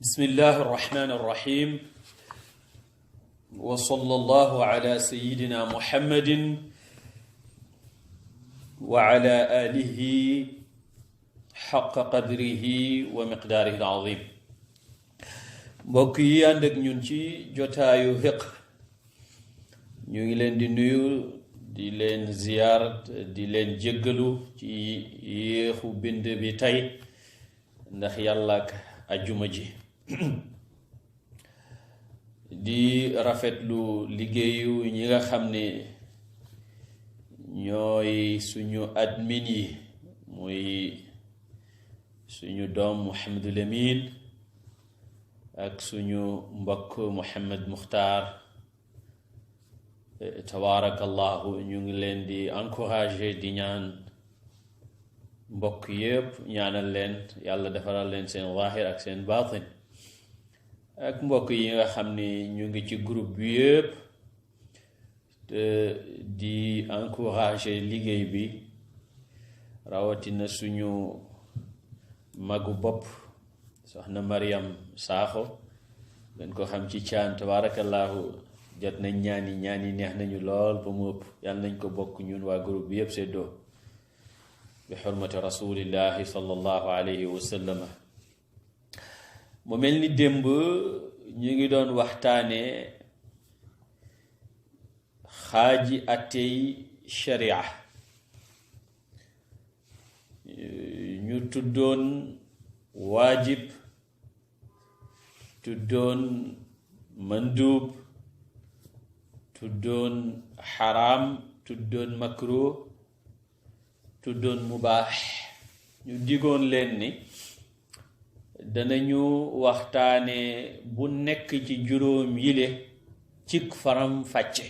bismillahi irrahmani irrahim wa sallallahu ala sayidina muhammadin wa ala alihi xaqa qadrihi wa miqdaarihi al-azim. mbokk yi ànd ak ñun ci jotaayu fiqh ñu ngi leen di nuyu di leen ziyaar di leen jéggalu ci yéexu bind bi tey ndax yàlla ak ajjuma ji di rafetlu liggéeyu ñi nga xam ne ñooy suñu admin yi muy suñu doom Mouhamadul Amin ak suñu mbokk Mouhamad Mukhtar. Tabaarakallahu ñu ngi leen di encourager di ñaan mbokk yépp ñaanal leen yàlla defaral leen seen zaahir ak seen baatin ak mbokk yi nga xam ni ñu ngi ci groupe bi yépp di encourager liggéey bi rawatina suñu magu bopp soxna Mariam Sakho dañ ko xam ci caan. Tabaarakallahu jot nañ ñaan yi neex nañu lool ba mu ëpp yàlla nañ ko bokk ñun waa groupe bi yépp seddoo bi xurmati rasulillahi sallallahu alayhi wa sallam. mu mel ni démb ñu ngi doon waxtaane xaaji attey sharia. ñu tuddoon waajib, tuddoon mandub, tuddoon xaraam, tuddoon makruh, tuddoon mubaax. ñu digoon leen ni danañu waxtaane bu nekk ci juróom yile cig faram fàcce.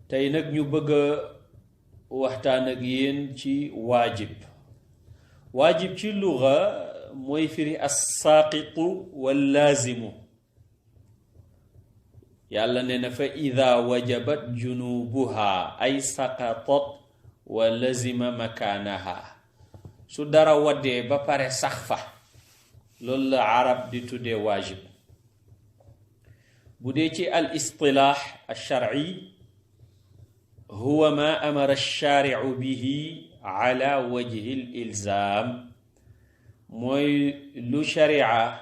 tey nag ñu bëgg a waxtaan ak yéen ci waajib. waajib ci luga mooy firi as-saaqitu wal laazimu. yàlla ne na fa ida wajabat junubuha ay saqatat wa lazima makaanaha. su dara waddee ba pare sax fa, loolu la arab di tuddee waajib. bu dee ci al istilaax al sharci huwa ma amara alshaaricu bihi ala wajhi al ilzaam, mooy lu sharia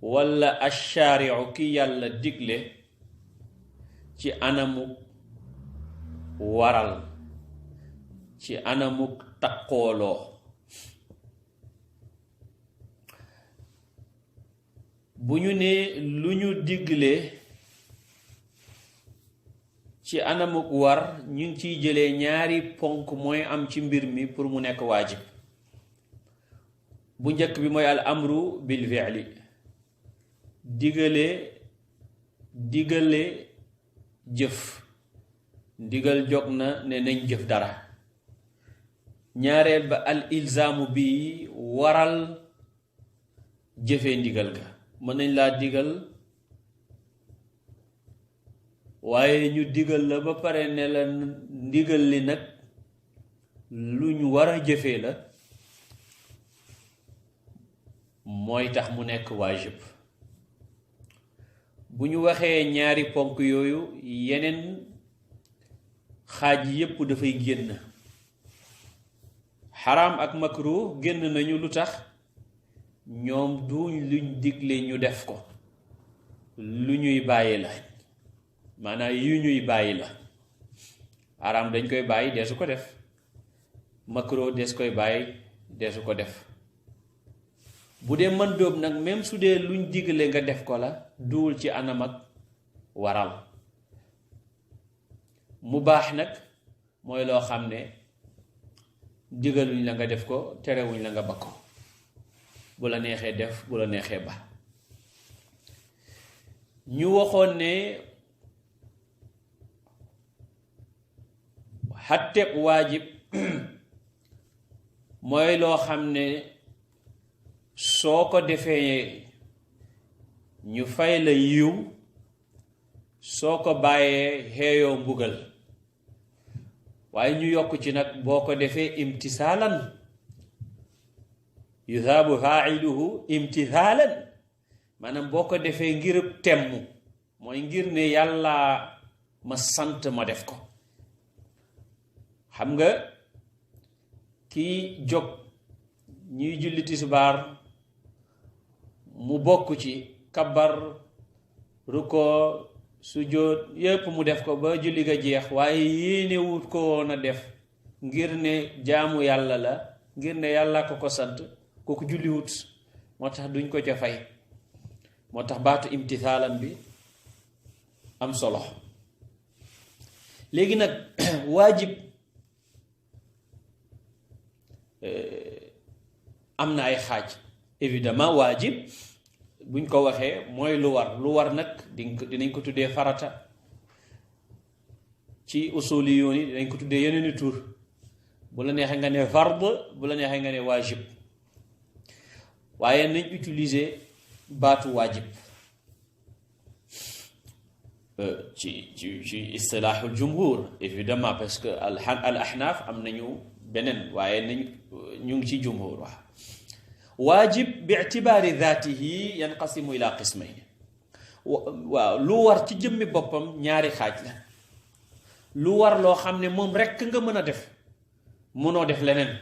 wala alshaaricu ki yàlla digle ci anamuk waral, ci anamuk taqooloo. bu ñu ne lu ñu digle ci anamuk war, ñu ngi ciy jëlee ñaari ponk mooy am ci mbir mi pour mu nekk waajib. bu njëkk bi mooy al amru bil fi'li, digale jëf. ndigal jog na ne nañ jëf dara. ñaareel ba al ilzaamu bi waral jëfee ndigal ga. mën nañ laa digal waaye ñu digal la ba pare ne la ndigal li nag lu ñu war a jëfee la, mooy tax mu nekk waajib. bu ñu waxee ñaari ponk yooyu, yeneen xaaj yépp dafay génn. xaraam ak makruh génn nañu. lu tax? ñoom duñ luñ digle ñu def ko, lu ñuy bàyyi la, maanaam yu ñuy bàyyi la. xaraam dañ koy bàyyi, deesu ko def. makruh des koy bàyyi, deesu ko def. bu dee mën dóob nag, même su dee luñ digle nga def ko la, duwul ci anam ak waral. mu baax nag mooy loo xam ne digaluñ la nga def ko, terewuñ la nga ba ko. bu la neexee def, bu la neexee ba. ñu waxoon ne xatteb waajib mooy loo xam ne soo ko defee ñu fay la yiw, soo ko bàyyee xeeyoo mbugal. waaye ñu yokk ci nag boo ko defee imtisaalan yusaabu faailuhu imtithaalan maanaam boo ko defee ngir temm mooy ngir ne yàlla ma sant ma def ko. xam nga kii jóg ñuy julli tisbaar mu bokk ci kabar ruko sujjóot yépp mu def ko ba julli ga jeex waaye yéene wut ko woon a def ngir ne jaamu yàlla la ngir ne yàlla ko sant kooku julli wut, moo tax duñ ko ca fay. moo tax baatu imtithaalan bi am solo. léegi nag waajib am na ay xaaj. évidemment waajib buñ ko waxee mooy lu war nag dinañ ko tuddee farata, ci usuli yoon yi dinañ ko tuddee yeneeni tur. bu la neexee nga ne fard, bu la neexee nga ne waajib, waaye nañ utiliser baatu waajib ci istilaaxul jumhur évidemment, parce que al ahnaaf am nañu beneen, waaye ñu ngi ci jumhur. waajib bi ictibaari daatihi yanqasimu ila qismayn. waaw lu war ci jëmmi boppam ñaari xaaj la. lu war loo xam ne moom rekk nga mën a def, mënoo def leneen,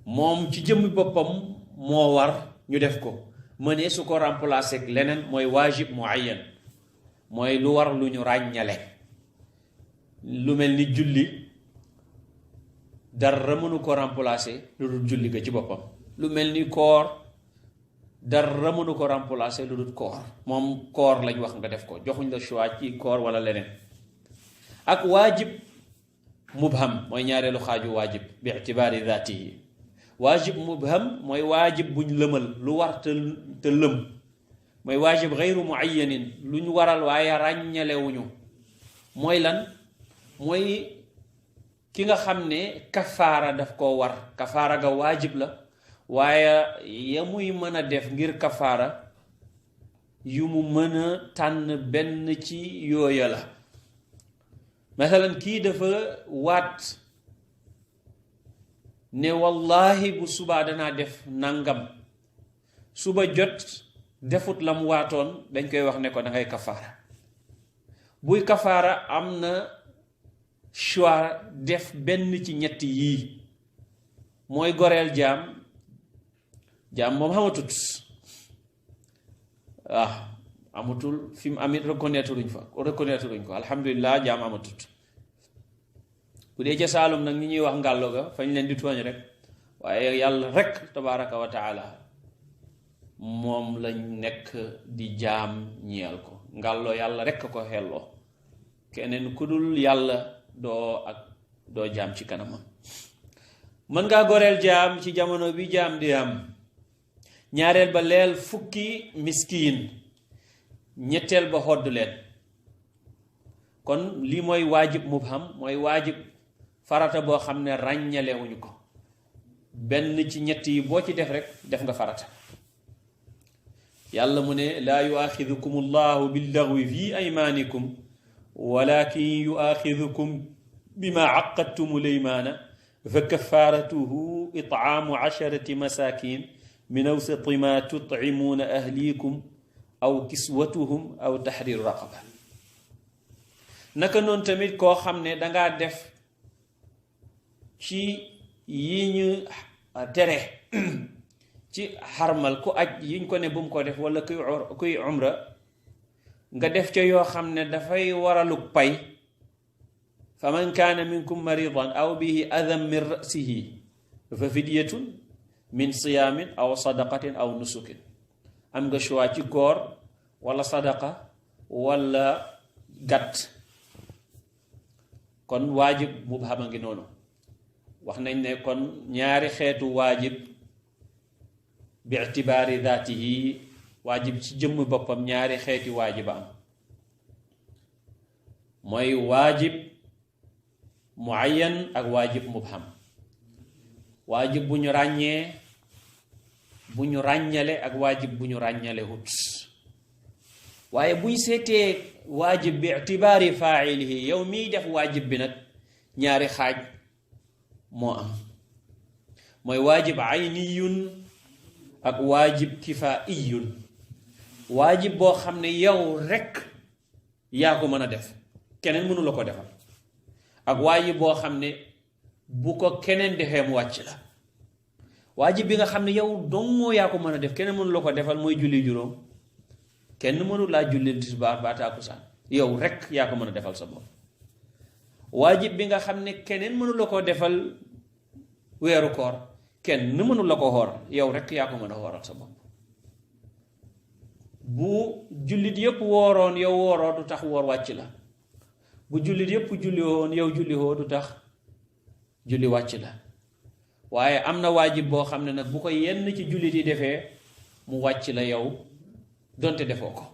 moom ci jëmmi boppam moo war ñu def ko, mënee su ko remplacer ak leneen, mooy waajib muayyan, mooy lu war lu ñu ràññale. lu mel ni julli dara mënu ko remplacer lu dul julli ga ci boppam. lu mel ni koor dara mënu ko remplacer lu dul koor, moom koor lañ wax nga def ko, joxuñ la choix ci koor wala leneen. ak waajib mubham mooy ñaareelu xaaju waajib bi ictibaari daatihi. waajib mubham mooy waajib buñ lëmal, lu war te lëm, mooy waajib gayru muayyanin, lu ñu waral waaye ràññalewuñu. mooy lan? mooy ki nga xam ne kafaara daf koo war, kafaara ga waajib la, waaye ya muy mën a def ngir kafaara yu mu mën a tànn benn ci yooya la. masalan kii dafa waat ne wallahi bu subaa danaa def nangam, suba jot defut la mu waatoon, dañ koy wax ne ko da ngay kafaara. buy kafaara am na choix def benn ci ñett yii, mooy goreel jaam moom xamatut, waaw amatul fi mu amit reconnaître uñ ko alhamdulilah, jaam amatut. bu dee ca Saalum nag ñi ñuy wax ngàllo ga fañ leen di tooñ rek, waaye yàlla rek tabaraka wa taala moom lañ nekk di jaam ñeel ko. ngàllo yàlla rek ko xelloo, keneen ku dul yàlla doo jaam ci kanamam. mën ngaa goreel jaam ci jamono bi jaam di am. ñaareel ba leel fukki miskiin, ñetteel ba xodd leen. kon lii mooy waajib mubham, mooy waajib farata boo xam ne ràññalewuñu ko, benn ci ñett yi boo ci def rek def nga farata. yàlla mu ne laa yuaxidukum allahu billaghwi fi aymaanikum walakin yuaxidukum bima aqadtumu laymaana fa kafaaratuhu it'aamu 10 masaakin min awsati ma tut'imuuna ahliikum aw kiswatuhum aw tahriiru raqaba. naka noonu tamit koo xam ne dangaa def ci yi ñu tere ci xarmal, ku aj yiñ ko ne bu mu ko def, wala kuy umra nga def ca yoo xam ne dafay waraluk pay. fa man kaana minkum maridan aw bihi adan min rasihi fa fidyatun min siyaamin aw sadaqatin aw nusukin. am nga choix ci koor wala sadaqa wala gàtt. kon waajib mubham a ngi noonu. wax nañ ne kon ñaari xeetu waajib bi ictibaari daatihi, waajib ci jëmm boppam ñaari xeeti waajiba am. mooy waajib muayyan ak waajib mubham. waajib bu ñu ràññee, bu ñu ràññale, ak waajib bu ñu ràññale hut. waaye buñ seetee waajib bi ictibaari faa'ilihi, yow miy def waajib bi nag ñaari xaaj moo am. mooy waajib ayniyun ak waajib kifaa'iyun. waajib boo xam ne yow rekk yaa ko mën a def, keneen mënu la ko defal, ak waajib boo xam ne bu ko keneen defee mu wàcc la. waajib bi nga xam ne yow dongoo yaa ko mën a def, keneen mënu la ko defal, mooy julli juróom. kenn mënu laa julli tisbaar ba tàkkusaan, yow rekk yaa ko mën a defal sa bopp. waajib bi nga xam ne keneen mënu la ko defal, weeru koor, kenn mënu la ko xooral, yow rekk yaa ko mën a xooral sa bopp. bu jullit yépp wooroon yow wooroo du tax woor wàcc la. bu jullit yépp julli woon yow julli woo du tax julli wàcc la. waaye am na waajib boo xam ne nag bu ko yenn ci jullit yi defee mu wàcc la yow donte defoo ko.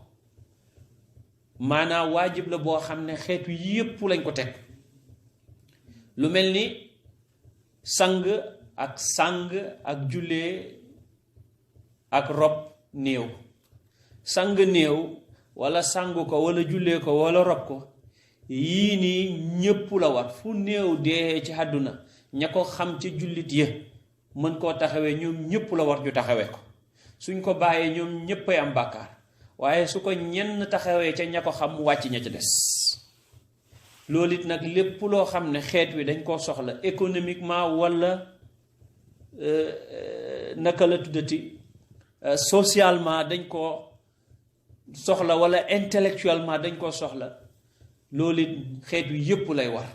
maanaam waajib la boo xam ne xeetu yépp lañ ko teg. lu mel ni sang ak jullee ak rob néew. sang néew wala sang ko wala jullee ko wala rob ko, yii nii ñépp la war. fu néew dee ci àdduna ña ko xam ci jullit ya mën koo taxawee ñoom ñépp la war ñu taxawee ko. suñ ko bàyyee ñoom ñéppay am bàkkaar, waaye su ko ñenn taxawee ca ña ko xam mu wàcc ña ca des. loolu it nag lépp loo xam ne xeet wi dañ koo soxla économiquement wala naka la tuddati socialement dañ koo soxla wala intellectuellement dañ koo soxla, loolu it xeet wi yépp lay war.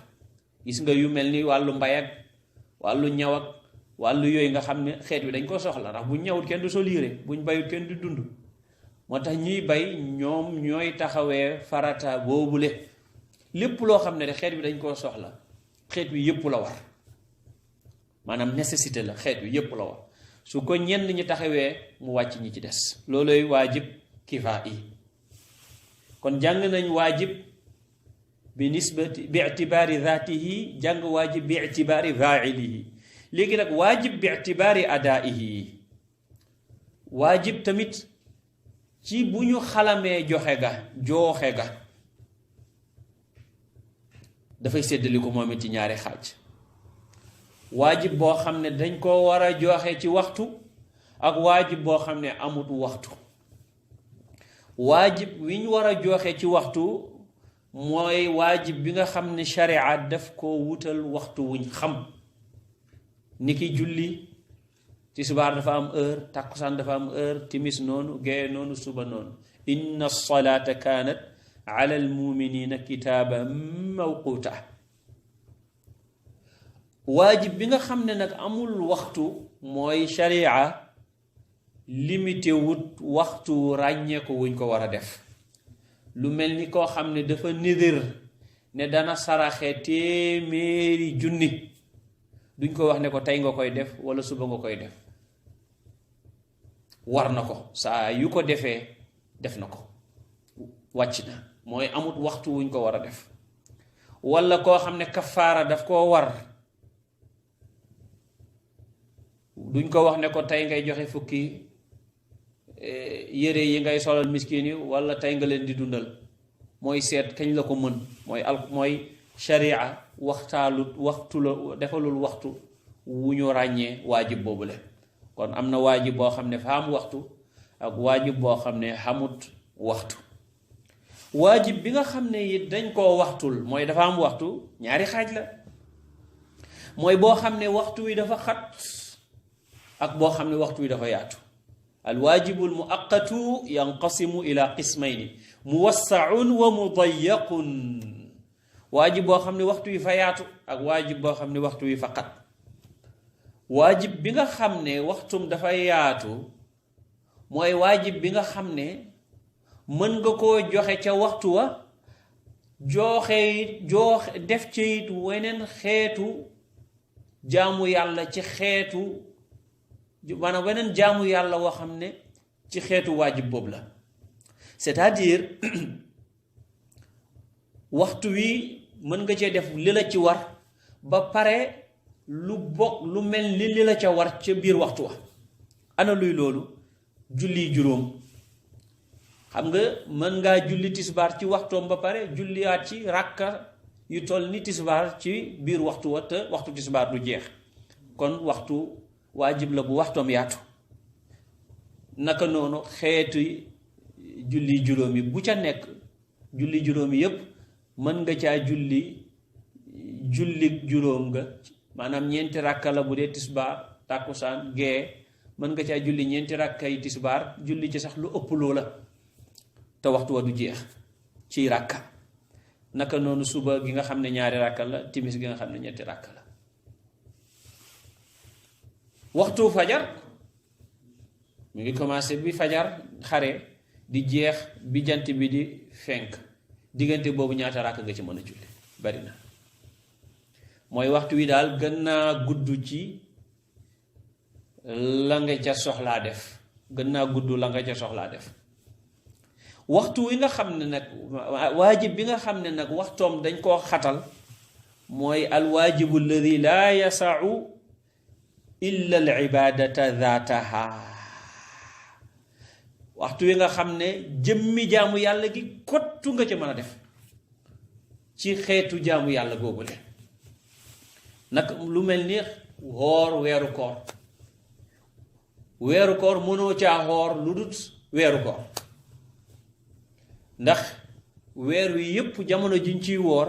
gis nga yu mel ni wàllu mbay ak wàllu ñaw ak wàllu yooyu nga xam ne xeet wi dañ koo soxla, ndax buñ ñawut kenn du sol yére, buñ bayut kenn du dund. moo tax ñiy bay ñoom ñooy taxawee farata boobule. lépp loo xam ne de xeet wi dañ koo soxla, xeet wi yépp la war. maanaam nécessité la, xeet wi yépp la war. su ko ñenn ñi taxawee mu wàcc ñi ci des. looloy waajib kifaa'i. kon jàng nañ waajib bi nisbati bi itibaari zaatihi, jàng waajib bi itibaari faa'ilihi. léegi nag waajib bi itibaari adaa'ihi, waajib tamit ci bu ñu xalamee jooxe ga dafay séddali ko moom it ci ñaari xaaj. waajib boo xam ne dañ koo war a joxe ci waxtu ak waajib boo xam ne amut waxtu. waajib wi ñu war a joxe ci waxtu mooy waajib bi nga xam ne sharia daf koo wutal waxtu wuñ xam. ni ki julli, tisbaar dafa am heure, takkusaan dafa am heure, timis noonu, gee noonu, suba noonu. inna salaata kaanat ala almuminina kitaaban mawquuta. waajib bi nga xam ne nag amul waxtu mooy sharia limité wut waxtu ràññee ko wuñ ko war a def. lu mel ni koo xam ne dafa nidir ne dana saraxe 100 junni, duñ ko wax ne ko tey nga koy def wala suba nga koy def. war na ko saa yu ko defee def na ko, wàcc na. mooy amut waxtu wuñ ko war a def. wala koo xam ne kafaara daf koo war, duñ ko wax ne ko tey ngay joxe fukki yére yi ngay solal miskin yi wala tey nga leen di dundal. mooy seet kañ la ko mën. mooy sharia waxtu la defalul waxtu wu ñu ràññee waajib boobule. kon am na waajib boo xam ne fa am waxtu ak waajib boo xam ne xamut waxtu. waajib bi nga xam ne it dañ koo waxtul mooy dafa am waxtu, ñaari xaaj la. mooy boo xam ne waxtu wi dafa xat ak boo xam ne waxtu wi dafa yaatu. alwaajibu almuaqatu yanqasimu ila qismayni muwassaun wa mudayaqun. waajib boo xam ne waxtu wi fa yaatu ak waajib boo xam ne waxtu wi fa xat. waajib bi nga xam ne waxtum dafa yaatu mooy waajib bi nga xam ne mën nga koo joxe ca waxtu wa, joxe def ci it weneen xeetu jaamu yàlla ci xeetu, maanaam weneen jaamu yàlla woo xam ne ci xeetu waajib boobu la. c'est-à-dire waxtu wi mën nga cee def li la ci war ba pare lu mel ni li la ca war ca biir waxtu wa. ana luy loolu? julli juróom. xam nga mën ngaa julli tisbaar ci waxtoom ba pare julliwaat ci ràkka yu toll ni tisbaar ci biir waxtu wa te waxtu tisbaar du jeex. kon waxtu waajib la bu waxtoom yaatu. naka noonu xeetu julli juróomi bu ca nekk julli juróomi yépp mën nga caa julli juróom nga maanaam ñeenti rakka la bu dee tisbaar tàkkusaan gee mën nga caa julli ñeenti rakka yi tisbaar julli ci sax lu ëpp loola te waxtu wa du jeex ci rakka. naka noonu suba gi nga xam ne ñaari rakka la timis gi nga xam ne ñetti rakka la. waxtu fajar mu ngi commencé bi fajar xare di jeex bi jant bi di fenk diggante boobu ñaata rakk nga ci mën a julli bari na. mooy waxtu wi daal gën naa gudd ci la nga ca soxlaa def gën naa gudd la nga ca soxlaa def. waxtu wi nga xam ne nag waajib bi nga xam ne nag waxtoom dañ koo xatal mooy alwaajibu alladi laa yasau illa al ibadata zaataha. waxtu wi nga xam ne jëmmi jaamu yàlla gi kottu nga ca mën a def ci xeetu jaamu yàlla googu le nag lu mel ni xoor weeru koor. weeru koor mënoo caa xoor lu dut weeru koor ndax weer wi yépp jamono jiñ ciy woor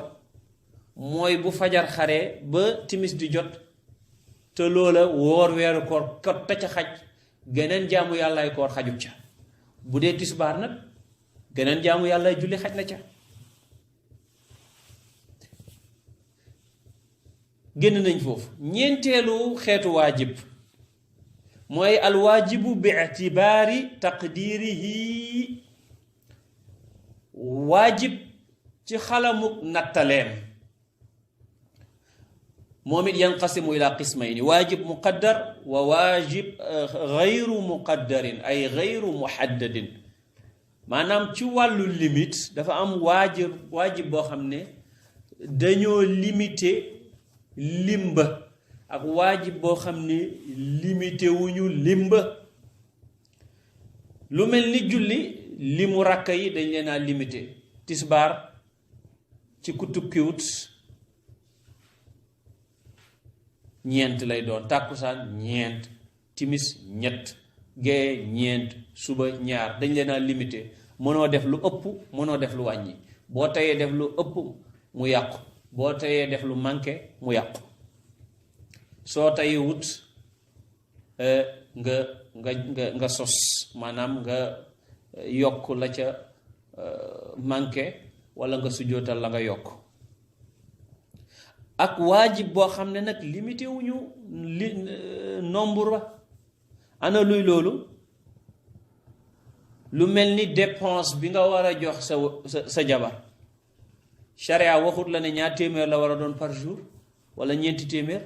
mooy bu fajar xare ba timis di jot te loola woor weeru koor kot ta ca xaj geneen jaamu yàllaay koor xajut ca. bu dee tisbaar nag geneen jaamu yàllaay julli xaj na ca. génn nañ foofu. ñeenteelu xeetu waajib mooy alwaajibu bi itibaari taqdirihi. waajib ci xalamuk nattaleem moom it yanqasimu ila qismayni waajib muqaddar wa waajib gayru muqaddarin ay gayru muhaddadin. maanaam ci wàllu limite dafa am waajib boo xam ne dañoo limité limba ak waajib boo xam ne limité wuñu limba. lu mel ni julli limu rakka yi dañ leen a limité. tisbaar ci ku tukkiwut ñeent lay doon tàkkusaan ñeent timis ñett gee ñeent suba ñaar dañ leen a limité. mënoo def lu ëpp mënoo def lu wàññi. boo tayee def lu ëpp mu yàqu boo tayee def lu manqué mu yàqu. soo tayee wut nga sos maanaam nga yokk la ca manqué wala nga sujjóotal la nga yokk. ak waajib boo xam ne nag limité wuñu nombre ba. ana luy loolu? lu mel ni dépense bi nga war a jox sa jabar. charia waxut la ne ñaar téeméer la war a doon par jour wala ñeenti téeméer.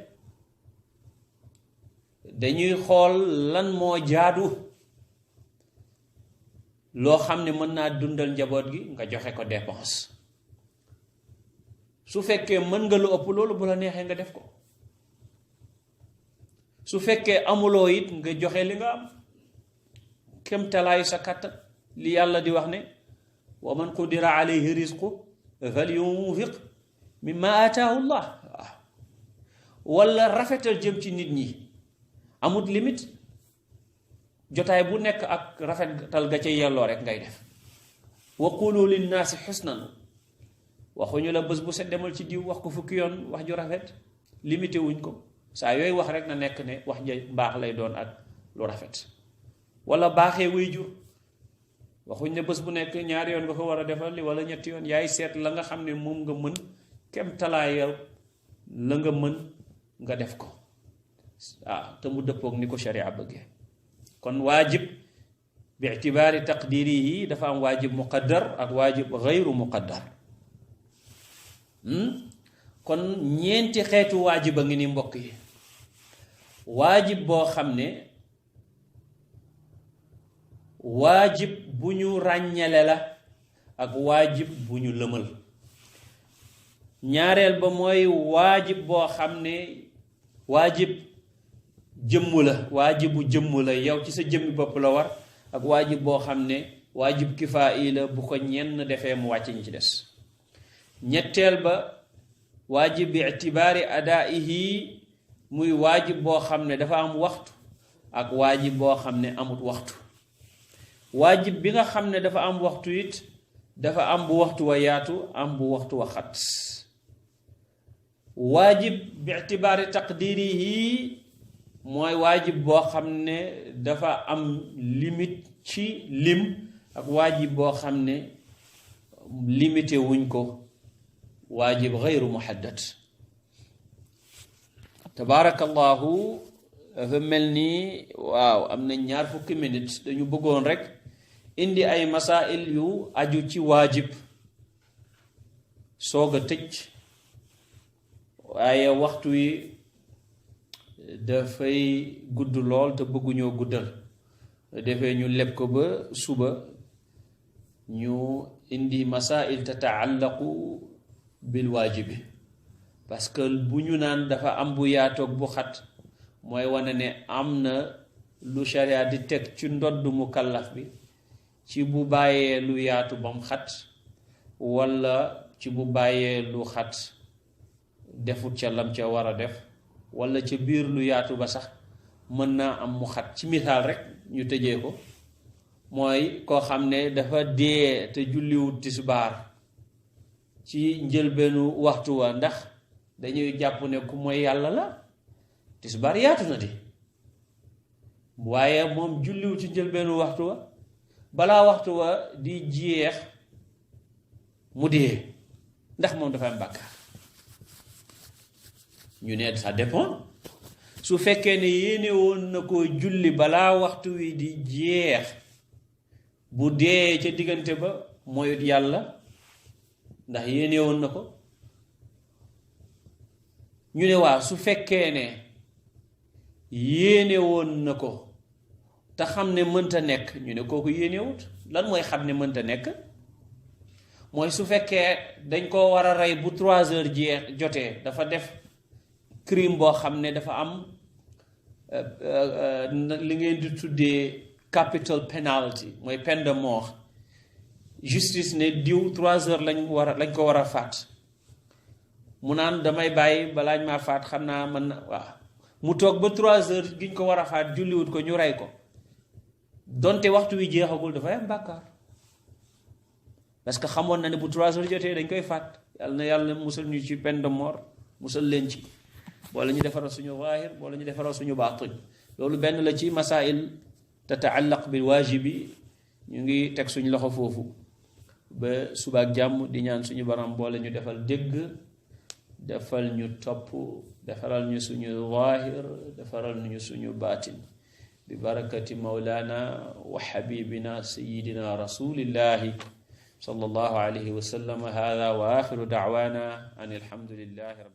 dañuy xool lan moo jaadu loo xam ne mën naa dundal njaboot gi nga joxe ko dépense. su fekkee mën nga lu ëpp loolu bu la neexee nga def ko. su fekkee amuloo it nga joxe li nga am kem talaayu sa kàttan li yàlla di wax ne wa man qudira alayhi rizqu falyunfiq mimma ataahu llah. wala rafetal jëm ci nit ñi amut limite. jotaay bu nekk ak rafetal ga ca yelloo rek ngay def. wa qulu linnaasi xusnan waxuñu la bés bu set demal ci diw wax ko fukki yoon wax ju rafet limité wuñ ko. saa yooyu wax rek na nekk ne wax ja mbaax lay doon ak lu rafet. wala baaxee way jur waxuñ ne bés bu nekk ñaari yoon nga ko war a defal li wala ñetti yoon. yaay seet la nga xam ne moom nga mën kem talaayal la nga mën nga def ko te mu dëppoog ni ko sharia bëggee. kon waajib bi itibaari taqdirihi dafa am waajib muqaddar ak waajib gayru muqaddar. kon ñeenti xeetu waajib a ngi ni mbokk yi. waajib boo xam ne waajib bu ñu ràññale la ak waajib bu ñu lëmal. ñaareel ba mooy waajib boo xam ne waajib jëmm la waajibu jëmm la yow ci sa jëmmi bopp la war ak waajib boo xam ne waajib kifaayi la bu ko ñenn defee mu wàcc ñi ci des. ñetteel ba waajib bi itibaari adaihi muy waajib boo xam ne dafa am waxtu ak waajib boo xam ne amut waxtu. waajib bi nga xam ne dafa am waxtu it dafa am bu waxtu wa yaatu am bu waxtu wa xat. waajib bi itibaari taqdirihi mooy waajib boo xam ne dafa am limite ci lim ak waajib boo xam ne limité wuñ ko waajib gayru muhaddad. tabaarakallahu dafa mel ni waaw am na 20 minutes dañu bëggoon rek indi ay masail yu aju ci waajib soog a tëj, waaye waxtu wi dafay gudd lool te bëgguñoo guddal, defee ñu leb ko ba suba ñu indi masail tataallaqu bil waajibi. parce que bu ñu naan dafa am bu yaatoog bu xat mooy wane ne am na lu sharia di teg ci ndodd mukallaf bi ci bu bàyyee lu yaatu bam xat walla ci bu bàyyee lu xat defut ca lam ca war a def, walla ca biir lu yaatu ba sax mën naa am mu xat. ci misaal rek ñu tëjee ko mooy koo xam ne dafa dee te julliwut tisbaar ci njëlbeenu waxtu wa, ndax dañuy jàpp ne ku mooy yàlla la? tisbaar yaatu na di, waaye moom julliwut ci njëlbeenu waxtu wa, balaa waxtu wa di jeex mu dee, ndax moom dafa am bàkkaar? ñu ne ça dépend. su fekkee ne yéene woon na ko julli balaa waxtu wi di jeex, bu dee ca diggante ba mooyut yàlla ndax yéene woon na ko. ñu ne waaw su fekkee ne yéene woon na ko te xam ne mënta nekk, ñu ne kooku yéenewut. lan mooy xam ne mënta nekk? mooy su fekkee dañ koo war a rey bu 3 heures jotee, dafa def crime boo xam ne dafa am li ngeen di tuddee capital penalty, mooy peine de mort. justice ne diw 3 heures lañ ko war a faat, mu naan damay bàyyi balaañ maa faat, xam naa mën na waaw, mu toog ba 3 heures giñ ko war a faat julliwut ko, ñu rey ko, donte waxtu wi jeexagul, dafay am bàkkaar. parce que xamoon na ne bu 3 heures jotee dañ koy faat. yàlla na musal ñu ci peine de mort, musal leen ci, wala ñu defaral suñu zaahir wala ñu defaral suñu baatin. loolu benn la ci masail tataallaq bil waajibi. ñu ngi teg suñu loxo foofu ba subaak jàmm, di ñaan suñu baram boole ñu defal dégg, defal ñu topp, defaral ñu suñu zaahir, defaral ñu suñu baatin, bi barakati mawlana wa habibina sayyidina rasulillahi sallallahu alayhi wa sallam. hada wa axiru da'wana an alhamdulillahi rabbil